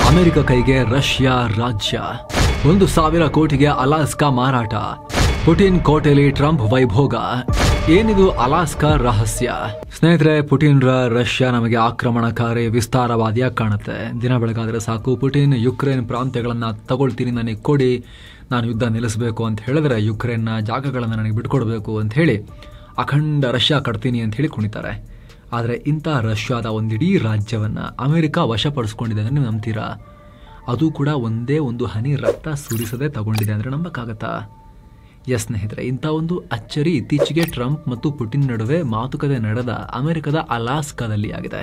America ಕೈಗೆ Russia ರಾಜ್ಯ, 1,000 ಕೋಟಿಗೆ ಅಲಾಸ್ಕಾ ಮಾರಾಟ, ಪುಟಿನ್ ಕೋಟೆಯಲ್ಲಿ ಟ್ರಂಪ್ ವೈಭೋಗ. ಏನಿದು ಅಲಾಸ್ಕಾ ರಹಸ್ಯ? ಸ್ನೇಹಿತರೆ, ಪುಟಿನ್ರ ರಷ್ಯಾ ನಮಗೆ ಆಕ್ರಮಣಕಾರಿ ವಿಸ್ತಾರವಾದಿಯಾಗಿ ಕಾಣುತ್ತೆ. ದಿನ ಬೆಳಗಾದ್ರೆ ಸಾಕು ಪುಟಿನ್ ಯುಕ್ರೇನ್ ಪ್ರಾಂತ್ಯಗಳನ್ನ ತಗೊಳ್ತೀನಿ, ನನಗೆ ಕೊಡಿ, ನಾನು ಯುದ್ಧ ನಿಲ್ಲಿಸಬೇಕು ಅಂತ ಹೇಳಿದ್ರೆ ಯುಕ್ರೇನ್ನ ಜಾಗಗಳನ್ನು ನನಗೆ ಬಿಟ್ಕೊಡ್ಬೇಕು ಅಂತ ಹೇಳಿ ಅಖಂಡ ರಷ್ಯಾ ಕಟ್ತೀನಿ ಅಂತ ಹೇಳಿ ಕುಣಿತಾರೆ. ಆದರೆ ಇಂಥ ರಷ್ಯಾದ ಒಂದಿಡೀ ರಾಜ್ಯವನ್ನ ಅಮೆರಿಕ ವಶಪಡಿಸ್ಕೊಂಡಿದೆ ಅಂದ್ರೆ ನೀವು ನಂಬ್ತೀರಾ? ಅದು ಕೂಡ ಒಂದೇ ಒಂದು ಹನಿ ರಕ್ತ ಸುರಿಸದೆ ತಗೊಂಡಿದೆ ಅಂದ್ರೆ ನಂಬಕ್ಕಾಗತ್ತಾ? ಎಸ್ ಸ್ನೇಹಿತರೆ, ಇಂಥ ಒಂದು ಅಚ್ಚರಿ ಇತ್ತೀಚೆಗೆ ಟ್ರಂಪ್ ಮತ್ತು ಪುಟಿನ್ ನಡುವೆ ಮಾತುಕತೆ ನಡೆದ ಅಮೆರಿಕದ ಅಲಾಸ್ಕಾದಲ್ಲಿ ಆಗಿದೆ.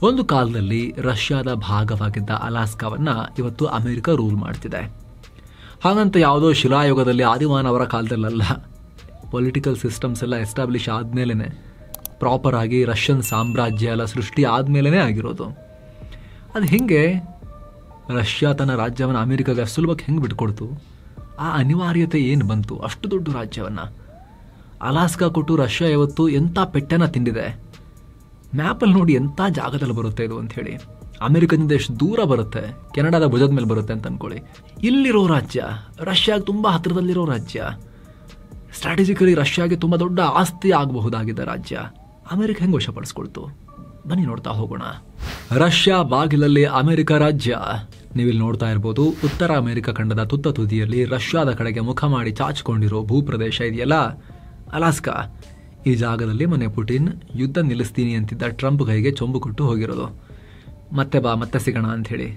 ಒಂದು ಕಾಲದಲ್ಲಿ ರಷ್ಯಾದ ಭಾಗವಾಗಿದ್ದ ಅಲಾಸ್ಕಾವನ್ನ ಇವತ್ತು ಅಮೆರಿಕ ರೂಲ್ ಮಾಡ್ತಿದೆ. ಹಾಗಂತ ಯಾವುದೋ ಶಿಲಾಯುಗದಲ್ಲಿ ಆದಿಮಾನವರ ಕಾಲದಲ್ಲ, ಪೊಲಿಟಿಕಲ್ ಸಿಸ್ಟಮ್ಸ್ ಎಲ್ಲ ಎಸ್ಟಾಬ್ಲಿಷ್ ಆದ್ಮೇಲೆ, ಪ್ರಾಪರ್ ಆಗಿ ರಷ್ಯನ್ ಸಾಮ್ರಾಜ್ಯ ಎಲ್ಲ ಸೃಷ್ಟಿ ಆದ್ಮೇಲೆ ಆಗಿರೋದು. ಅದು ಹೆಂಗೆ ರಷ್ಯಾ ತನ್ನ ರಾಜ್ಯವನ್ನು ಅಮೆರಿಕಾಗೆ ಸುಲಭಕ್ಕೆ ಹೆಂಗೆ ಬಿಟ್ಕೊಡ್ತು? ಆ ಅನಿವಾರ್ಯತೆ ಏನು ಬಂತು? ಅಷ್ಟು ದೊಡ್ಡ ರಾಜ್ಯವನ್ನ ಅಲಾಸ್ಕಾ ಕೊಟ್ಟು ರಷ್ಯಾ ಇವತ್ತು ಎಂಥ ಪೆಟ್ಟನ ತಿಂದಿದೆ. ಮ್ಯಾಪಲ್ಲಿ ನೋಡಿ ಎಂಥ ಜಾಗದಲ್ಲಿ ಬರುತ್ತೆ ಇದು ಅಂತ ಹೇಳಿ. ಅಮೆರಿಕದಿಂದ ಎಷ್ಟು ದೂರ ಬರುತ್ತೆ, ಕೆನಡಾದ ಭುಜದ ಮೇಲೆ ಬರುತ್ತೆ ಅಂತ ಅನ್ಕೊಳ್ಳಿ. ಇಲ್ಲಿರೋ ರಾಜ್ಯ, ರಷ್ಯಾಗೆ ತುಂಬ ಹತ್ತಿರದಲ್ಲಿರೋ ರಾಜ್ಯ, ಸ್ಟ್ರಾಟಜಿಕಲಿ ರಷ್ಯಾಗೆ ತುಂಬ ದೊಡ್ಡ ಆಸ್ತಿ ಆಗಬಹುದಾಗಿದ್ದ ರಾಜ್ಯ, ಅಮೆರಿಕ ಹೆಂಗೆ ವಶಪಡಿಸ್ಕೊಳ್ತು? ಬನ್ನಿ ನೋಡ್ತಾ ಹೋಗೋಣ. ರಷ್ಯಾ ಬಾಗಿಲಲ್ಲಿ ಅಮೆರಿಕ ರಾಜ್ಯ. ನೀವಿಲ್ಲಿ ನೋಡ್ತಾ ಇರ್ಬೋದು, ಉತ್ತರ ಅಮೆರಿಕ ಖಂಡದ ತುತ್ತ ತುದಿಯಲ್ಲಿ ರಷ್ಯಾದ ಕಡೆಗೆ ಮುಖ ಮಾಡಿ ಚಾಚಿಕೊಂಡಿರೋ ಭೂಪ್ರದೇಶ ಇದೆಯಲ್ಲ, ಅಲಾಸ್ಕಾ. ಈ ಜಾಗದಲ್ಲಿ ಮೊನ್ನೆ ಪುಟಿನ್ ಯುದ್ಧ ನಿಲ್ಲಿಸ್ತೀನಿ ಅಂತಿದ್ದ ಟ್ರಂಪ್ ಕೈಗೆ ಚೊಂಬು ಕೊಟ್ಟು ಹೋಗಿರೋದು. ಮತ್ತೆ ಸಿಗೋಣ ಅಂತ ಹೇಳಿ.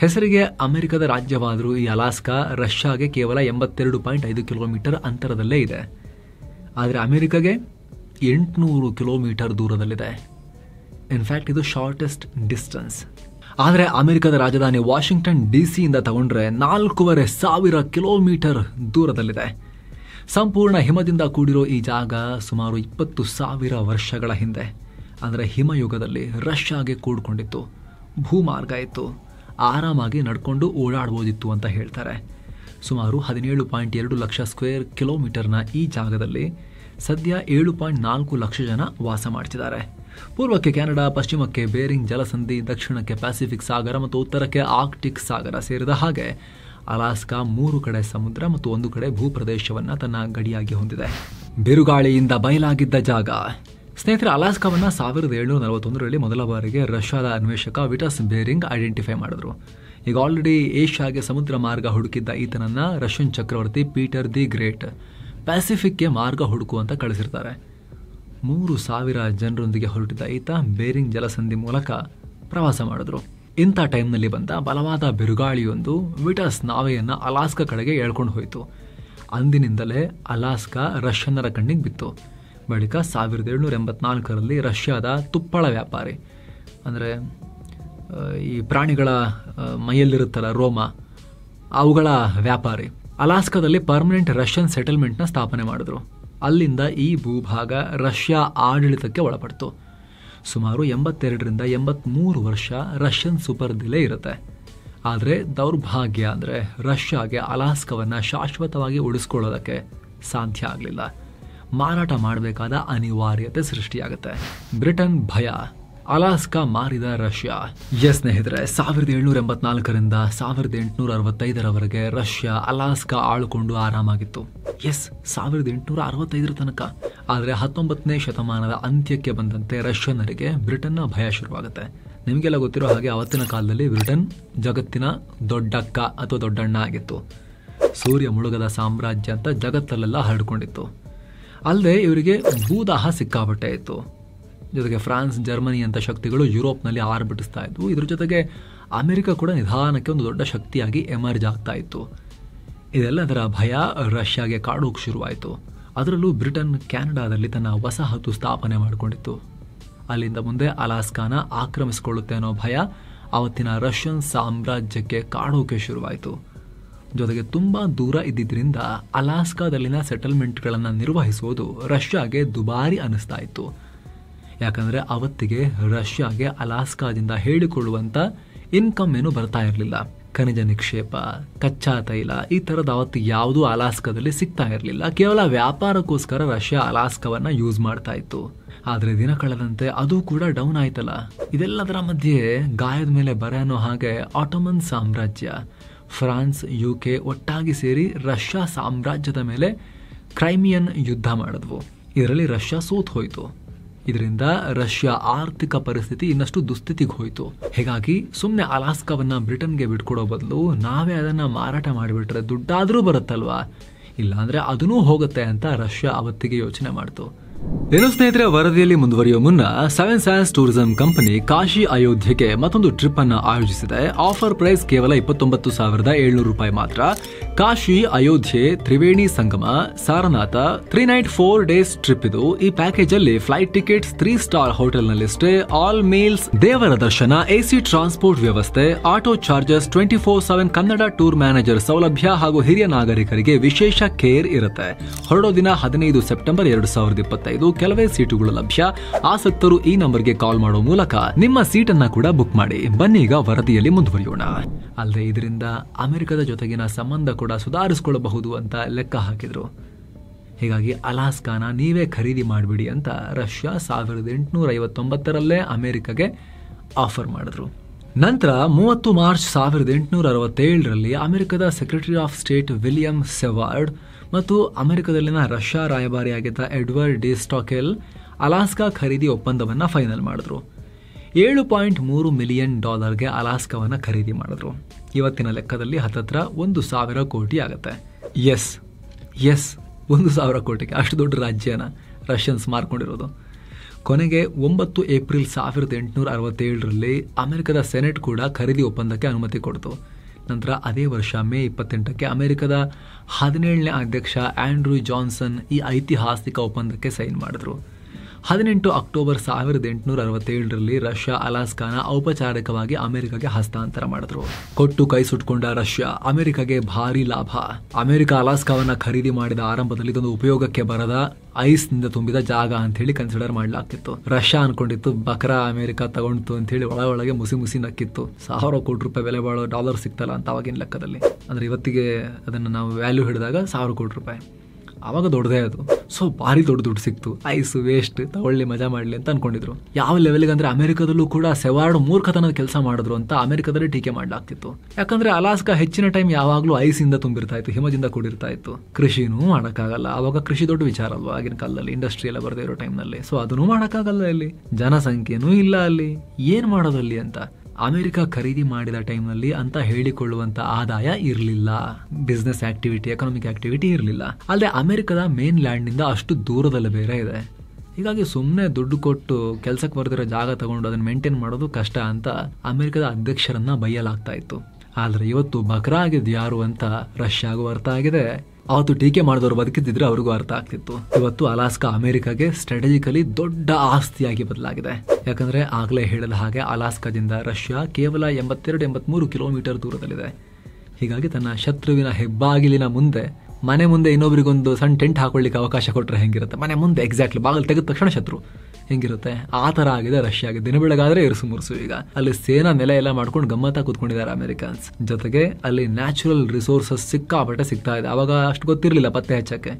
ಹೆಸರಿಗೆ ಅಮೆರಿಕದ ರಾಜ್ಯವಾದರೂ ಈ ಅಲಾಸ್ಕಾ ರಷ್ಯಾಗೆ ಕೇವಲ 82.5 ಕಿಲೋಮೀಟರ್ ಅಂತರದಲ್ಲೇ ಇದೆ. ಆದರೆ ಅಮೆರಿಕಗೆ 800 ಕಿಲೋಮೀಟರ್ ದೂರದಲ್ಲಿದೆ. ಇನ್ಫ್ಯಾಕ್ಟ್ ಇದು ಶಾರ್ಟೆಸ್ಟ್ ಡಿಸ್ಟೆನ್ಸ್. ಆದರೆ ಅಮೆರಿಕದ ರಾಜಧಾನಿ ವಾಷಿಂಗ್ಟನ್ DC ಇಂದ ತಗೊಂಡ್ರೆ 4,500 ಕಿಲೋಮೀಟರ್ ದೂರದಲ್ಲಿದೆ. ಸಂಪೂರ್ಣ ಹಿಮದಿಂದ ಕೂಡಿರೋ ಈ ಜಾಗ ಸುಮಾರು 20,000 ವರ್ಷಗಳ ಹಿಂದೆ, ಅಂದರೆ ಹಿಮಯುಗದಲ್ಲಿ ರಷ್ಯಾಗೆ ಕೂಡ್ಕೊಂಡಿತ್ತು. ಭೂಮಾರ್ಗ ಇತ್ತು, ಆರಾಮಾಗಿ ನಡ್ಕೊಂಡು ಓಡಾಡ್ಬೋದಿತ್ತು ಅಂತ ಹೇಳ್ತಾರೆ. ಸುಮಾರು 17.2 ಲಕ್ಷ ಸ್ಕ್ವೇರ್ ಕಿಲೋಮೀಟರ್ನ ಈ ಜಾಗದಲ್ಲಿ ಸದ್ಯ 7.4 ಲಕ್ಷ ಜನ ವಾಸ ಮಾಡ್ತಿದ್ದಾರೆ. ಪೂರ್ವಕ್ಕೆ ಕೆನಡಾ, ಪಶ್ಚಿಮಕ್ಕೆ ಬೇರಿಂಗ್ ಜಲಸಂಧಿ, ದಕ್ಷಿಣಕ್ಕೆ ಪ್ಯಾಸಿಫಿಕ್ ಸಾಗರ ಮತ್ತು ಉತ್ತರಕ್ಕೆ ಆರ್ಕ್ಟಿಕ್ ಸಾಗರ ಸೇರಿದ ಹಾಗೆ ಅಲಾಸ್ಕಾ 3 ಕಡೆ ಸಮುದ್ರ ಮತ್ತು 1 ಕಡೆ ಭೂಪ್ರದೇಶವನ್ನ ತನ್ನ ಗಡಿಯಾಗಿ ಹೊಂದಿದೆ. ಬಿರುಗಾಳಿಯಿಂದ ಬಯಲಾಗಿದ್ದ ಜಾಗ. ಸ್ನೇಹಿತರೆ, ಅಲಾಸ್ಕಾವನ್ನ 1741ರಲ್ಲಿ ಮೊದಲ ಬಾರಿಗೆ ರಷ್ಯಾದ ಅನ್ವೇಷಕ ವಿಟಸ್ ಬೇರಿಂಗ್ ಐಡೆಂಟಿಫೈ ಮಾಡಿದ್ರು. ಈಗ ಆಲ್ರೆಡಿ ಏಷ್ಯಾಗೆ ಸಮುದ್ರ ಮಾರ್ಗ ಹುಡುಕಿದ್ದ ಈತನನ್ನ ರಷ್ಯನ್ ಚಕ್ರವರ್ತಿ ಪೀಟರ್ ದಿ ಗ್ರೇಟ್ ಪ್ಯಾಸಿಫಿಕ್ಗೆ ಮಾರ್ಗ ಹುಡುಕುವಂತ ಕಳಿಸಿರ್ತಾರೆ. 3,000 ಜನರೊಂದಿಗೆ ಹೊರಟಿದ್ದ ಈತ ಬೇರಿಂಗ್ ಜಲಸಂಧಿ ಮೂಲಕ ಪ್ರವಾಸ ಮಾಡಿದ್ರು. ಇಂಥ ಟೈಮ್ನಲ್ಲಿ ಬಂದ ಬಲವಾದ ಬಿರುಗಾಳಿಯೊಂದು ವಿಟಸ್ ನಾವೆಯನ್ನ ಅಲಾಸ್ಕಾ ಕಡೆಗೆ ಎಳ್ಕೊಂಡು ಹೋಯಿತು. ಅಂದಿನಿಂದಲೇ ಅಲಾಸ್ಕಾ ರಷ್ಯನ್ನರ ಕಣ್ಣಿಗೆ ಬಿತ್ತು. ಬಳಿಕ 1784ರಲ್ಲಿ ರಷ್ಯಾದ ತುಪ್ಪಳ ವ್ಯಾಪಾರಿ, ಅಂದರೆ ಈ ಪ್ರಾಣಿಗಳ ಮೈಯಲ್ಲಿರುತ್ತಲ್ಲ ರೋಮ, ಅವುಗಳ ವ್ಯಾಪಾರಿ ಅಲಾಸ್ಕಾದಲ್ಲಿ ಪರ್ಮನೆಂಟ್ ರಷ್ಯನ್ ಸೆಟಲ್ಮೆಂಟ್ನ ಸ್ಥಾಪನೆ ಮಾಡಿದ್ರು. ಅಲ್ಲಿಂದ ಈ ಭೂಭಾಗ ರಷ್ಯಾ ಆಡಳಿತಕ್ಕೆ ಒಳಪಡ್ತು. ಸುಮಾರು 82ರಿಂದ 83 ವರ್ಷ ರಷ್ಯನ್ ಸುಪರ್ದಿಲೇ ಇರುತ್ತೆ. ಆದರೆ ದೌರ್ಭಾಗ್ಯ ಅಂದರೆ ರಷ್ಯಾಗೆ ಅಲಾಸ್ಕಾವನ್ನು ಶಾಶ್ವತವಾಗಿ ಉಳಿಸ್ಕೊಳ್ಳೋದಕ್ಕೆ ಸಾಧ್ಯ ಆಗಲಿಲ್ಲ. ಮಾರಾಟ ಮಾಡಬೇಕಾದ ಅನಿವಾರ್ಯತೆ ಸೃಷ್ಟಿಯಾಗುತ್ತೆ. ಬ್ರಿಟನ್ ಭಯ, ಅಲಾಸ್ಕಾ ಮಾರಿದ ರಷ್ಯಾ. ಎಸ್ ಸ್ನೇಹಿತರೆ, 1784ರಿಂದ 1865ರವರೆಗೆ ರಷ್ಯಾ ಅಲಾಸ್ಕಾ ಆಳ್ಕೊಂಡು ಆರಾಮಾಗಿತ್ತು. ಎಸ್, 1865 ತನಕ. ಆದರೆ 19ನೇ ಶತಮಾನದ ಅಂತ್ಯಕ್ಕೆ ಬಂದಂತೆ ರಷ್ಯನ್ನರಿಗೆ ಬ್ರಿಟನ್ನ ಭಯ ಶುರುವಾಗುತ್ತೆ. ನಿಮಗೆಲ್ಲ ಗೊತ್ತಿರೋ ಹಾಗೆ ಅವತ್ತಿನ ಕಾಲದಲ್ಲಿ ಬ್ರಿಟನ್ ಜಗತ್ತಿನ ದೊಡ್ಡಕ್ಕ ಅಥವಾ ದೊಡ್ಡಣ್ಣ ಆಗಿತ್ತು. ಸೂರ್ಯ ಮುಳುಗದ ಸಾಮ್ರಾಜ್ಯ ಅಂತ ಜಗತ್ತಲ್ಲೆಲ್ಲ ಹರಡ್ಕೊಂಡಿತ್ತು. ಅಲ್ಲದೆ ಇವರಿಗೆ ಭೂದಾಹ ಸಿಕ್ಕಾಪಟ್ಟೆ ಇತ್ತು. ಜೊತೆಗೆ ಫ್ರಾನ್ಸ್, ಜರ್ಮನಿ ಅಂತ ಶಕ್ತಿಗಳು ಯುರೋಪ್ನಲ್ಲಿ ಆರ್ಭಟಿಸ್ತಾ ಇದ್ವು. ಇದ್ರ ಜೊತೆಗೆ ಅಮೆರಿಕ ಕೂಡ ನಿಧಾನಕ್ಕೆ ಒಂದು ದೊಡ್ಡ ಶಕ್ತಿಯಾಗಿ ಎಮರ್ಜ್ ಆಗ್ತಾ ಇತ್ತು. ಇದೆಲ್ಲದರ ಭಯ ರಷ್ಯಾಗೆ ಕಾಡೋಕೆ ಶುರುವಾಯಿತು. ಅದರಲ್ಲೂ ಬ್ರಿಟನ್ ಕೆನಡಾದಲ್ಲಿ ತನ್ನ ವಸಾಹತು ಸ್ಥಾಪನೆ ಮಾಡಿಕೊಂಡಿತ್ತು. ಅಲ್ಲಿಂದ ಮುಂದೆ ಅಲಾಸ್ಕಾನ ಆಕ್ರಮಿಸಿಕೊಳ್ಳುತ್ತೆ ಅನ್ನೋ ಭಯ ಅವತ್ತಿನ ರಷ್ಯನ್ ಸಾಮ್ರಾಜ್ಯಕ್ಕೆ ಕಾಡೋಕೆ ಶುರುವಾಯಿತು. ಜೊತೆಗೆ ತುಂಬ ದೂರ ಇದ್ದಿದ್ದರಿಂದ ಅಲಾಸ್ಕಾದಲ್ಲಿನ ಸೆಟಲ್ಮೆಂಟ್ಗಳನ್ನು ನಿರ್ವಹಿಸುವುದು ರಷ್ಯಾಗೆ ದುಬಾರಿ ಅನ್ನಿಸ್ತಾ ಇತ್ತು. ಯಾಕಂದರೆ ಅವತ್ತಿಗೆ ರಷ್ಯಾಗೆ ಅಲಾಸ್ಕಾದಿಂದ ಹೇಳಿಕೊಳ್ಳುವಂಥ ಇನ್ಕಮ್ ಏನು ಬರ್ತಾ ಇರಲಿಲ್ಲ. ಖನಿಜ ನಿಕ್ಷೇಪ, ಕಚ್ಚಾ ತೈಲ ಈ ತರದ ಅವತ್ತು ಯಾವುದೂ ಅಲಾಸ್ಕಾದಲ್ಲಿ ಸಿಗ್ತಾ ಇರಲಿಲ್ಲ. ಕೇವಲ ವ್ಯಾಪಾರಕ್ಕೋಸ್ಕರ ರಷ್ಯಾ ಅಲಾಸ್ಕಾವನ್ನ ಯೂಸ್ ಮಾಡ್ತಾ ಇತ್ತು. ಆದ್ರೆ ದಿನ ಕಳೆದಂತೆ ಅದು ಕೂಡ ಡೌನ್ ಆಯ್ತಲ್ಲ. ಇದೆಲ್ಲದರ ಮಧ್ಯೆ ಗಾಯದ ಮೇಲೆ ಬರೆ ಅನ್ನೋ ಹಾಗೆ ಆಟೋಮನ್ ಸಾಮ್ರಾಜ್ಯ, ಫ್ರಾನ್ಸ್, UK ಒಟ್ಟಾಗಿ ಸೇರಿ ರಷ್ಯಾ ಸಾಮ್ರಾಜ್ಯದ ಮೇಲೆ ಕ್ರೈಮಿಯನ್ ಯುದ್ಧ ಮಾಡಿದ್ವು. ಇದರಲ್ಲಿ ರಷ್ಯಾ ಸೋತ್ ಹೋಯ್ತು. ಇದರಿಂದ ರಷ್ಯಾ ಆರ್ಥಿಕ ಪರಿಸ್ಥಿತಿ ಇನ್ನಷ್ಟು ದುಸ್ಥಿತಿಗೆ ಹೋಯ್ತು. ಹೀಗಾಗಿ ಸುಮ್ಮನೆ ಅಲಾಸ್ಕಾವನ್ನ ಬ್ರಿಟನ್ಗೆ ಬಿಟ್ಕೊಡೋ ಬದಲು ನಾವೇ ಅದನ್ನ ಮಾರಾಟ ಮಾಡಿಬಿಟ್ರೆ ದುಡ್ಡಾದ್ರೂ ಬರುತ್ತಲ್ವಾ, ಇಲ್ಲಾಂದ್ರೆ ಅದನ್ನೂ ಹೋಗುತ್ತೆ ಅಂತ ರಷ್ಯಾ ಅವತ್ತಿಗೆ ಯೋಚನೆ ಮಾಡ್ತು. ಏನು ಸ್ನೇಹಿತರೆ, ವರದಿಯಲ್ಲಿ ಮುಂದುವರಿಯುವ ಮುನ್ನ 7 Sands ಟೂರಿಸಂ ಕಂಪನಿ ಕಾಶಿ ಅಯೋಧ್ಯೆಗೆ ಮತ್ತೊಂದು ಟ್ರಿಪ್ ಅನ್ನು ಆಯೋಜಿಸಿದೆ. ಆಫರ್ ಪ್ರೈಸ್ ಕೇವಲ 29,700 ರೂಪಾಯಿ ಮಾತ್ರ. ಕಾಶಿ, ಅಯೋಧ್ಯೆ, ತ್ರಿವೇಣಿ ಸಂಗಮ, ಸಾರನಾಥ 3 ನೈಟ್ 4 ಡೇಸ್ ಟ್ರಿಪ್ ಇದು. ಈ ಪ್ಯಾಕೇಜ್ ಅಲ್ಲಿ ಫ್ಲೈಟ್ ಟಿಕೆಟ್ಸ್ 3 ಸ್ಟಾರ್ ಹೋಟೆಲ್ ನಲ್ಲಿ ಸ್ಟೇ, ಆಲ್ ಮೀಲ್ಸ್, ದೇವರ ದರ್ಶನ, AC ಟ್ರಾನ್ಸ್ಪೋರ್ಟ್ ವ್ಯವಸ್ಥೆ, auto charges, 24/7 Kannada tour manager ಸೌಲಭ್ಯ ಹಾಗೂ ಹಿರಿಯ ನಾಗರಿಕರಿಗೆ ವಿಶೇಷ ಕೇರ್ ಇರುತ್ತೆ. ಹೊರಡೋ ದಿನ 15 ಸೆಪ್ಟೆಂಬರ್ 2025. ಕೆಲವೇ ಸೀಟುಗಳು ಲಭ್ಯ. ಆಸಕ್ತರು ಈ ನಂಬರ್ಗೆ ಕಾಲ್ ಮಾಡೋ ಮೂಲಕ ನಿಮ್ಮ ಸೀಟ್ ಅನ್ನ ಕೂಡ ಬುಕ್ ಮಾಡಿ. ಬನ್ನಿ ಈಗ ವರದಿಯಲ್ಲಿ ಮುಂದುವರಿಯೋಣ. ಅಲ್ಲದೆ ಇದರಿಂದ ಅಮೆರಿಕದ ಜೊತೆಗಿನ ಸಂಬಂಧ ಕೂಡ ಸುಧಾರಿಸಿಕೊಳ್ಳಬಹುದು ಅಂತ ಲೆಕ್ಕ ಹಾಕಿದ್ರು. ಹೀಗಾಗಿ ಅಲಾಸ್ಕಾನ ನೀವೇ ಖರೀದಿ ಮಾಡಿಬಿಡಿ ಅಂತ ರಷ್ಯಾ 1859ರಲ್ಲೇ ಅಮೆರಿಕಗೆ ಆಫರ್ ಮಾಡಿದ್ರು. ನಂತರ 30 ಮಾರ್ಚ್ 1867ರಲ್ಲಿ ಅಮೆರಿಕದ ಸೆಕ್ರೆಟರಿ ಆಫ್ ಸ್ಟೇಟ್ ವಿಲಿಯಂ ಸೆವಾರ್ಡ್ ಮತ್ತು ಅಮೆರಿಕದಲ್ಲಿನ ರಷ್ಯಾ ರಾಯಭಾರಿಯಾಗಿದ್ದ ಎಡ್ವರ್ಡ್ ಡಿ ಸ್ಟಾಕೆಲ್ ಅಲಾಸ್ಕಾ ಖರೀದಿ ಒಪ್ಪಂದವನ್ನ ಫೈನಲ್ ಮಾಡಿದ್ರು. $7.3 ಮಿಲಿಯನ್ ಅಲಾಸ್ಕಾವನ್ನ ಖರೀದಿ ಮಾಡಿದ್ರು. ಇವತ್ತಿನ ಲೆಕ್ಕದಲ್ಲಿ ಹತ್ತತ್ರ 1,000 ಕೋಟಿ ಆಗುತ್ತೆ. ಎಸ್ 1,000 ಕೋಟಿಗೆ ಅಷ್ಟು ದೊಡ್ಡ ರಾಜ್ಯನ ರಷ್ಯನ್ಸ್ ಮಾರ್ಕೊಂಡಿರೋದು. ಕೊನೆಗೆ 9 ಏಪ್ರಿಲ್ 1867ರಲ್ಲಿ ಅಮೆರಿಕದ ಸೆನೆಟ್ ಕೂಡ ಖರೀದಿ ಒಪ್ಪಂದಕ್ಕೆ ಅನುಮತಿ ಕೊಡ್ತು. ನಂತರ ಅದೇ ವರ್ಷ ಮೇ 28ಕ್ಕೆ ಅಮೆರಿಕದ 17ನೇ ಅಧ್ಯಕ್ಷ ಆಂಡ್ರೂ ಜಾನ್ಸನ್ ಈ ಐತಿಹಾಸಿಕ ಒಪ್ಪಂದಕ್ಕೆ ಸೈನ್ ಮಾಡಿದ್ರು. 18 ಅಕ್ಟೋಬರ್ 1867ರಲ್ಲಿ ರಷ್ಯಾ ಅಲಾಸ್ಕಾನ ಔಪಚಾರಿಕವಾಗಿ ಅಮೆರಿಕಗೆ ಹಸ್ತಾಂತರ ಮಾಡಿದ್ರು. ಕೊಟ್ಟು ಕೈ ಸುಟ್ಕೊಂಡ ರಷ್ಯಾ ಅಮೆರಿಕಗೆ ಭಾರಿ ಲಾಭ. ಅಮೆರಿಕ ಅಲಾಸ್ಕಾವನ್ನ ಖರೀದಿ ಮಾಡಿದ ಆರಂಭದಲ್ಲಿ ಇದೊಂದು ಉಪಯೋಗಕ್ಕೆ ಬರದ ಐಸ್ ನಿಂದ ತುಂಬಿದ ಜಾಗ ಅಂತ ಹೇಳಿ ಕನ್ಸಿಡರ್ ಮಾಡ್ಲಾಗ್ತಿತ್ತು. ರಷ್ಯಾ ಅನ್ಕೊಂಡಿತ್ತು ಬಕರಾ ಅಮೆರಿಕ ತಗೊಂಡು ಅಂತ ಹೇಳಿ ಒಳಗೆ ಮುಸಿ ನಕ್ಕಿತ್ತು. 1,000 ಕೋಟಿ ರೂಪಾಯಿ ಬೆಲೆ ಬಾಳೋ ಡಾಲರ್ ಸಿಕ್ತಲ್ಲ ಅಂತ ಅವಾಗಿನ ಲೆಕ್ಕದಲ್ಲಿ. ಅಂದ್ರೆ ಇವತ್ತಿಗೆ ಅದನ್ನ ನಾವು ವ್ಯಾಲ್ಯೂ ಹಿಡಿದಾಗ 1,000 ಕೋಟಿ ರೂಪಾಯಿ. ಆವಾಗ ದೊಡ್ಡದೇ ಅದು. ಸೊ ಭಾರಿ ದೊಡ್ಡ ದುಡ್ಡು ಸಿಕ್ತು. ಐಸ್ ವೇಸ್ಟ್, ತಗೊಳ್ಳಿ ಮಜಾ ಮಾಡ್ಲಿ ಅಂತ ಅನ್ಕೊಂಡಿದ್ರು. ಯಾವ ಲೆವೆಲ್ಗೆ ಅಂದ್ರೆ ಅಮೆರಿಕದಲ್ಲೂ ಕೂಡ ಸೆವಾರ್ಡ್ ಮೂರ್ಖತನದ ಕೆಲಸ ಮಾಡಿದ್ರು ಅಂತ ಅಮೆರಿಕದಲ್ಲಿ ಟೀಕೆ ಮಾಡ್ಲಾಗ್ತಿತ್ತು. ಯಾಕಂದ್ರೆ ಅಲಾಸ್ಕಾ ಹೆಚ್ಚಿನ ಟೈಮ್ ಯಾವಾಗ್ಲೂ ಐಸ್ ಇಂದ ತುಂಬಿರ್ತಾ ಇತ್ತು, ಹಿಮದಿಂದ ಕೂಡಿರ್ತಾ ಇತ್ತು. ಕೃಷಿನೂ ಮಾಡಕ್ಕಾಗಲ್ಲ. ಅವಾಗ ಕೃಷಿ ದೊಡ್ಡ ವಿಚಾರ ಅಲ್ವಾ ಆಗಿನ ಕಾಲದಲ್ಲಿ, ಇಂಡಸ್ಟ್ರಿ ಎಲ್ಲ ಬರದೇ ಇರೋ ಟೈಮ್ ನಲ್ಲಿ. ಸೊ ಅದನ್ನೂ ಮಾಡಕ್ಕಾಗಲ್ಲ. ಇಲ್ಲಿ ಜನಸಂಖ್ಯೆನೂ ಇಲ್ಲ, ಅಲ್ಲಿ ಏನ್ ಮಾಡೋದಲ್ಲಿ ಅಂತ. ಅಮೆರಿಕ ಖರೀದಿ ಮಾಡಿದ ಟೈಮ್ನಲ್ಲಿ ಅಂತ ಹೇಳಿಕೊಳ್ಳುವಂತ ಆದಾಯ ಇರಲಿಲ್ಲ. ಬಿಸ್ನೆಸ್ ಆಕ್ಟಿವಿಟಿ, ಎಕನಾಮಿಕ್ ಆಕ್ಟಿವಿಟಿ ಇರಲಿಲ್ಲ. ಅಲ್ಲದೆ ಅಮೆರಿಕದ ಮೇನ್ ಲ್ಯಾಂಡ್ ನಿಂದ ಅಷ್ಟು ದೂರದಲ್ಲಿ ಬೇರೆ ಇದೆ. ಹೀಗಾಗಿ ಸುಮ್ಮನೆ ದುಡ್ಡು ಕೊಟ್ಟು ಕೆಲಸಕ್ಕೆ ಬರ್ದಿರೋ ಜಾಗ ತಗೊಂಡು ಅದನ್ನ ಮೇಂಟೈನ್ ಮಾಡೋದು ಕಷ್ಟ ಅಂತ ಅಮೆರಿಕದ ಅಧ್ಯಕ್ಷರನ್ನ ಬೈಯಲಾಗ್ತಾ ಇತ್ತು. ಆದ್ರೆ ಇವತ್ತು ಬಕ್ರಾ ಆಗಿದ್ ಯಾರು ಅಂತ ರಷ್ಯಾಗೂ ಅರ್ಥ ಆಗಿದೆ. ಅವತ್ತು ಟೀಕೆ ಮಾಡಿದವರು ಬದುಕಿದ್ರೆ ಅವ್ರಿಗೂ ಅರ್ಥ ಆಗ್ತಿತ್ತು. ಇವತ್ತು ಅಲಾಸ್ಕಾ ಅಮೆರಿಕಾಗೆ ಸ್ಟ್ರಾಟಜಿಕಲಿ ದೊಡ್ಡ ಆಸ್ತಿಯಾಗಿ ಬದಲಾಗಿದೆ. ಯಾಕಂದ್ರೆ ಆಗ್ಲೇ ಹೇಳಿದ ಹಾಗೆ ಅಲಾಸ್ಕಾದಿಂದ ರಷ್ಯಾ ಕೇವಲ 82-83 ಕಿಲೋಮೀಟರ್ ದೂರದಲ್ಲಿದೆ. ಹೀಗಾಗಿ ತನ್ನ ಶತ್ರುವಿನ ಹೆಬ್ಬಾಗಿಲಿನ ಮುಂದೆ, ಮನೆ ಮುಂದೆ ಇನ್ನೊಬ್ರಿಗೊಂದು ಸಣ್ಣ ಟೆಂಟ್ ಹಾಕೊಳ್ಳಿಕ್ಕೆ ಅವಕಾಶ ಕೊಟ್ಟರೆ ಹೆಂಗಿರುತ್ತೆ, ಮನೆ ಮುಂದೆ ಎಕ್ಸಾಕ್ಟ್ಲಿ ಬಾಗಿಲು ತೆಗೆದ ತಕ್ಷಣ ಶತ್ರು ಹೆಂಗಿರುತ್ತೆ, ಆ ತರ ಆಗಿದೆ ರಷ್ಯಾಗೆ. ದಿನ ಬೆಳಗಾದ್ರೆ ಇರುಸು ಮುರುಸು. ಈಗ ಅಲ್ಲಿ ಸೇನಾ ನೆಲೆ ಎಲ್ಲ ಮಾಡ್ಕೊಂಡು ಗಮ್ಮತ್ತ ಕೂತ್ಕೊಂಡಿದ್ದಾರೆ ಅಮೆರಿಕನ್ಸ್. ಜೊತೆಗೆ ಅಲ್ಲಿ ನ್ಯಾಚುರಲ್ ರಿಸೋರ್ಸಸ್ ಸಿಕ್ಕಾಪಟ್ಟೆ ಸಿಗ್ತಾ ಇದೆ. ಅವಾಗ ಅಷ್ಟು ಗೊತ್ತಿರಲಿಲ್ಲ ಪತ್ತೆ ಹಚ್ಚಕ್ಕೆ.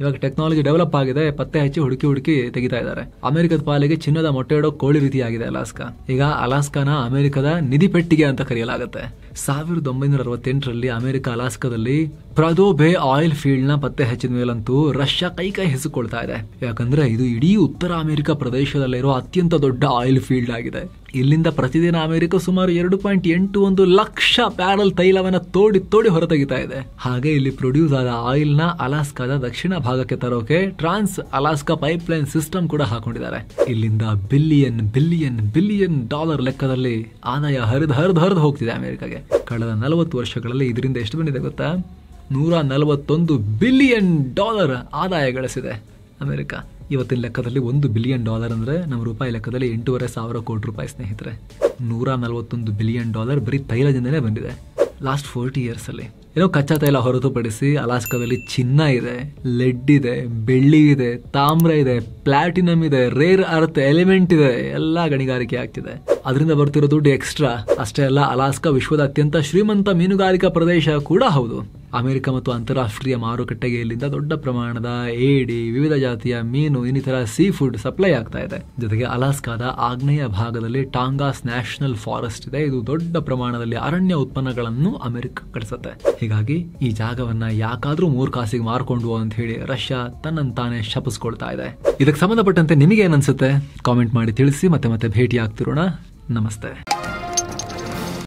ಇವಾಗ ಟೆಕ್ನಾಲಜಿ ಡೆವಲಪ್ ಆಗಿದೆ, ಪತ್ತೆ ಹಚ್ಚಿ ಹುಡುಕಿ ತೆಗಿತಾ ಇದ್ದಾರೆ. ಅಮೆರಿಕದ ಪಾಲಿಗೆ ಚಿನ್ನದ ಮೊಟ್ಟೆ ಇಡೋ ಕೋಳಿ ರೀತಿ ಆಗಿದೆ ಅಲಾಸ್ಕಾ. ಈಗ ಅಲಾಸ್ಕಾನ ಅಮೆರಿಕದ ನಿಧಿ ಪೆಟ್ಟಿಗೆ ಅಂತ ಕರೆಯಲಾಗುತ್ತೆ. 1968ರಲ್ಲಿ ಅಮೆರಿಕ ಅಲಾಸ್ಕಾದಲ್ಲಿ ಪ್ರದೋ ಬೇ ಆಯಿಲ್ ಫೀಲ್ಡ್ ನ ಪತ್ತೆ ಹಚ್ಚಿದ ಮೇಲಂತೂ ರಷ್ಯಾ ಕೈ ಹೆಸುಕೊಳ್ತಾ ಇದೆ. ಯಾಕಂದ್ರೆ ಇದು ಇಡೀ ಉತ್ತರ ಅಮೆರಿಕ ಪ್ರದೇಶದಲ್ಲಿರೋ ಅತ್ಯಂತ ದೊಡ್ಡ ಆಯಿಲ್ ಫೀಲ್ಡ್ ಆಗಿದೆ. ಇಲ್ಲಿಂದ ಪ್ರತಿದಿನ ಅಮೆರಿಕ ಸುಮಾರು 2.81 ಲಕ್ಷ ಬ್ಯಾರಲ್ ತೈಲವನ್ನ ತೋಡಿ ಹೊರತೆಗಿತಾ ಇದೆ. ಹಾಗೆ ಇಲ್ಲಿ ಪ್ರೊಡ್ಯೂಸ್ ಆದ ಆಯಿಲ್ ನ ಅಲಾಸ್ಕಾದ ದಕ್ಷಿಣ ಭಾಗಕ್ಕೆ ತರೋಕೆ ಟ್ರಾನ್ಸ್ ಅಲಾಸ್ಕಾ ಪೈಪ್ಲೈನ್ ಸಿಸ್ಟಮ್ ಕೂಡ ಹಾಕೊಂಡಿದ್ದಾರೆ. ಇಲ್ಲಿಂದ ಬಿಲಿಯನ್ ಡಾಲರ್ ಲೆಕ್ಕದಲ್ಲಿ ಆದಾಯ ಹರಿದು ಹೋಗ್ತಿದೆ ಅಮೆರಿಕಾಗೆ. ಕಳೆದ 40 ವರ್ಷಗಳಲ್ಲಿ ಇದರಿಂದ ಎಷ್ಟು ಬಂದಿದೆ ಗೊತ್ತಾ? $141 ಬಿಲಿಯನ್ ಆದಾಯ ಗಳಿಸಿದೆ ಅಮೆರಿಕ. ಇವತ್ತಿನ ಲೆಕ್ಕದಲ್ಲಿ $1 ಬಿಲಿಯನ್ ಅಂದ್ರೆ ನಮ್ಮ ರೂಪಾಯಿ ಲೆಕ್ಕದಲ್ಲಿ 8,500 ಕೋಟಿ ರೂಪಾಯಿ ಸ್ನೇಹಿತರೆ. $141 ಬಿಲಿಯನ್ ಬರೀ ತೈಲದಿಂದನೇ ಬಂದಿದೆ ಲಾಸ್ಟ್ 40 ಇಯರ್ಸ್ ಅಲ್ಲಿ. ಏನೋ ಕಚ್ಚಾ ತೈಲ ಹೊರತುಪಡಿಸಿ ಅಲಾಸ್ಕಾದಲ್ಲಿ ಚಿನ್ನ ಇದೆ, ಲೆಡ್ ಇದೆ, ಬೆಳ್ಳಿ ಇದೆ, ತಾಮ್ರ ಇದೆ, ಪ್ಲಾಟಿನಮ್ ಇದೆ, ರೇರ್ ಅರ್ತ್ ಎಲಿಮೆಂಟ್ ಇದೆ, ಎಲ್ಲಾ ಗಣಿಗಾರಿಕೆ ಆಗ್ತಿದೆ. ಅದರಿಂದ ಬರ್ತಿರೋ ದುಡ್ಡು ಎಕ್ಸ್ಟ್ರಾ. ಅಷ್ಟೇ ಅಲ್ಲ, ಅಲಾಸ್ಕಾ ವಿಶ್ವದ ಅತ್ಯಂತ ಶ್ರೀಮಂತ ಮೀನುಗಾರಿಕಾ ಪ್ರದೇಶ ಕೂಡ ಹೌದು. ಅಮೆರಿಕ ಮತ್ತು ಅಂತಾರಾಷ್ಟ್ರೀಯ ಮಾರುಕಟ್ಟೆಗೆ ಇಲ್ಲಿಂದ ದೊಡ್ಡ ಪ್ರಮಾಣದ ಏಡಿ, ವಿವಿಧ ಜಾತಿಯ ಮೀನು, ಇನ್ನಿತರ ಸೀ ಫುಡ್ ಸಪ್ಲೈ ಆಗ್ತಾ ಇದೆ. ಜೊತೆಗೆ ಅಲಾಸ್ಕಾದ ಆಗ್ನೇಯ ಭಾಗದಲ್ಲಿ ಟಾಂಗಾಸ್ ನ್ಯಾಷನಲ್ ಫಾರೆಸ್ಟ್ ಇದೆ. ಇದು ದೊಡ್ಡ ಪ್ರಮಾಣದಲ್ಲಿ ಅರಣ್ಯ ಉತ್ಪನ್ನಗಳನ್ನು ಅಮೆರಿಕ ಕಳಿಸುತ್ತೆ. ಹೀಗಾಗಿ ಈ ಜಾಗವನ್ನ ಯಾಕಾದ್ರೂ 3 ಕಾಸಿಗೆ ಮಾರ್ಕೊಂಡು ಅಂತ ಹೇಳಿ ರಷ್ಯಾ ತನ್ನಂತಾನೆ ಶಪಿಸ್ಕೊಳ್ತಾ ಇದೆ. ಇದಕ್ಕೆ ಸಂಬಂಧಪಟ್ಟಂತೆ ನಿಮಗೆ ಏನನ್ಸುತ್ತೆ ಕಾಮೆಂಟ್ ಮಾಡಿ ತಿಳಿಸಿ. ಮತ್ತೆ ಭೇಟಿ ಆಗ್ತಿರೋಣ. ನಮಸ್ತೆ.